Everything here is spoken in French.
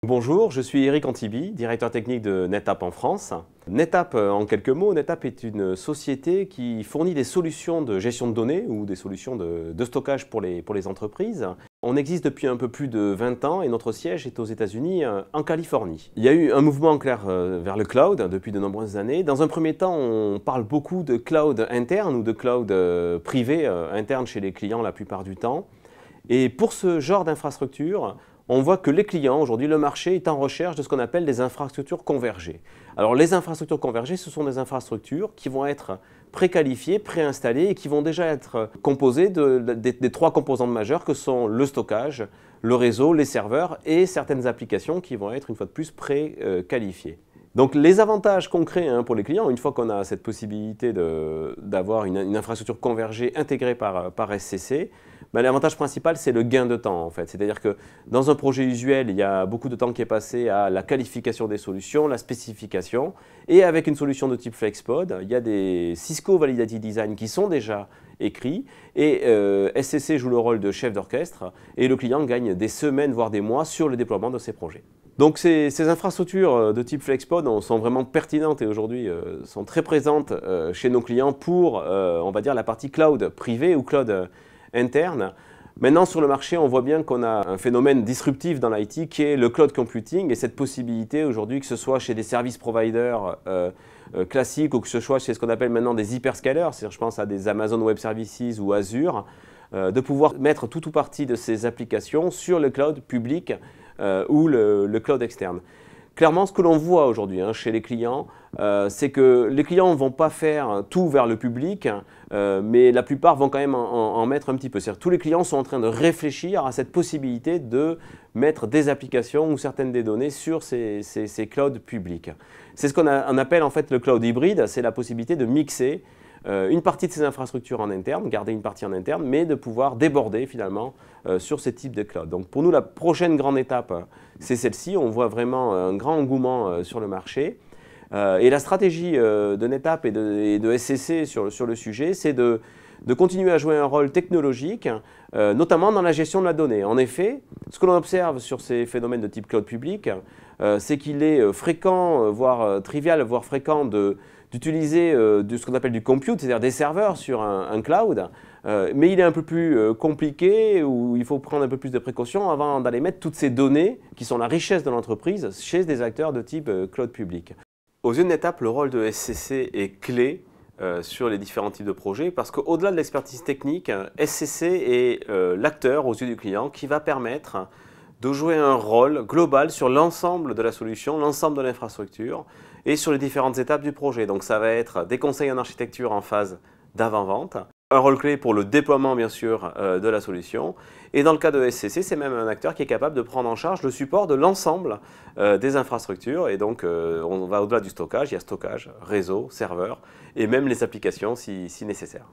Bonjour, je suis Eric Antibi, directeur technique de NetApp en France. NetApp, en quelques mots, NetApp est une société qui fournit des solutions de gestion de données ou des solutions de stockage pour les entreprises. On existe depuis un peu plus de 20 ans et notre siège est aux États-Unis, en Californie. Il y a eu un mouvement clair vers le cloud depuis de nombreuses années. Dans un premier temps, on parle beaucoup de cloud interne ou de cloud privé interne chez les clients la plupart du temps. Et pour ce genre d'infrastructure, on voit que les clients, aujourd'hui, le marché est en recherche de ce qu'on appelle des infrastructures convergées. Alors les infrastructures convergées, ce sont des infrastructures qui vont être préqualifiées, préinstallées et qui vont déjà être composées des trois composantes majeures que sont le stockage, le réseau, les serveurs et certaines applications qui vont être une fois de plus préqualifiées. Donc les avantages concrets pour les clients, une fois qu'on a cette possibilité d'avoir une infrastructure convergée intégrée par SCC, l'avantage principal c'est le gain de temps en fait. C'est-à-dire que dans un projet usuel, il y a beaucoup de temps qui est passé à la qualification des solutions, la spécification, et avec une solution de type FlexPod, il y a des Cisco Validated Design qui sont déjà écrits et SCC joue le rôle de chef d'orchestre et le client gagne des semaines voire des mois sur le déploiement de ses projets. Donc ces infrastructures de type FlexPod sont vraiment pertinentes et aujourd'hui sont très présentes chez nos clients pour, on va dire, la partie cloud privée ou cloud interne. Maintenant, sur le marché, on voit bien qu'on a un phénomène disruptif dans l'IT qui est le cloud computing et cette possibilité aujourd'hui, que ce soit chez des service providers classiques ou que ce soit chez ce qu'on appelle maintenant des hyperscalers, c'est-à-dire je pense à des Amazon Web Services ou Azure, de pouvoir mettre tout ou partie de ces applications sur le cloud public ou le cloud externe. Clairement, ce que l'on voit aujourd'hui chez les clients, c'est que les clients ne vont pas faire tout vers le public, mais la plupart vont quand même en mettre un petit peu. C'est-à-dire tous les clients sont en train de réfléchir à cette possibilité de mettre des applications ou certaines des données sur ces clouds publics. C'est ce qu'on appelle en fait le cloud hybride, c'est la possibilité de mixer une partie de ces infrastructures en interne, garder une partie en interne, mais de pouvoir déborder finalement sur ce type de cloud. Donc pour nous, la prochaine grande étape, c'est celle-ci. On voit vraiment un grand engouement sur le marché. Et la stratégie de NetApp et de SCC sur le sujet, c'est de continuer à jouer un rôle technologique, notamment dans la gestion de la donnée. En effet, ce que l'on observe sur ces phénomènes de type cloud public, c'est qu'il est fréquent, voire trivial, voire fréquent d'utiliser ce qu'on appelle du compute, c'est-à-dire des serveurs sur un cloud, mais il est un peu plus compliqué, où il faut prendre un peu plus de précautions avant d'aller mettre toutes ces données, qui sont la richesse de l'entreprise, chez des acteurs de type cloud public. Aux yeux de NetApp, le rôle de SCC est clé sur les différents types de projets, parce qu'au-delà de l'expertise technique, SCC est l'acteur aux yeux du client qui va permettre de jouer un rôle global sur l'ensemble de la solution, l'ensemble de l'infrastructure et sur les différentes étapes du projet. Donc ça va être des conseils en architecture en phase d'avant-vente, un rôle clé pour le déploiement bien sûr de la solution, et dans le cas de SCC, c'est même un acteur qui est capable de prendre en charge le support de l'ensemble des infrastructures, et donc on va au-delà du stockage, il y a stockage, réseau, serveur et même les applications si nécessaire.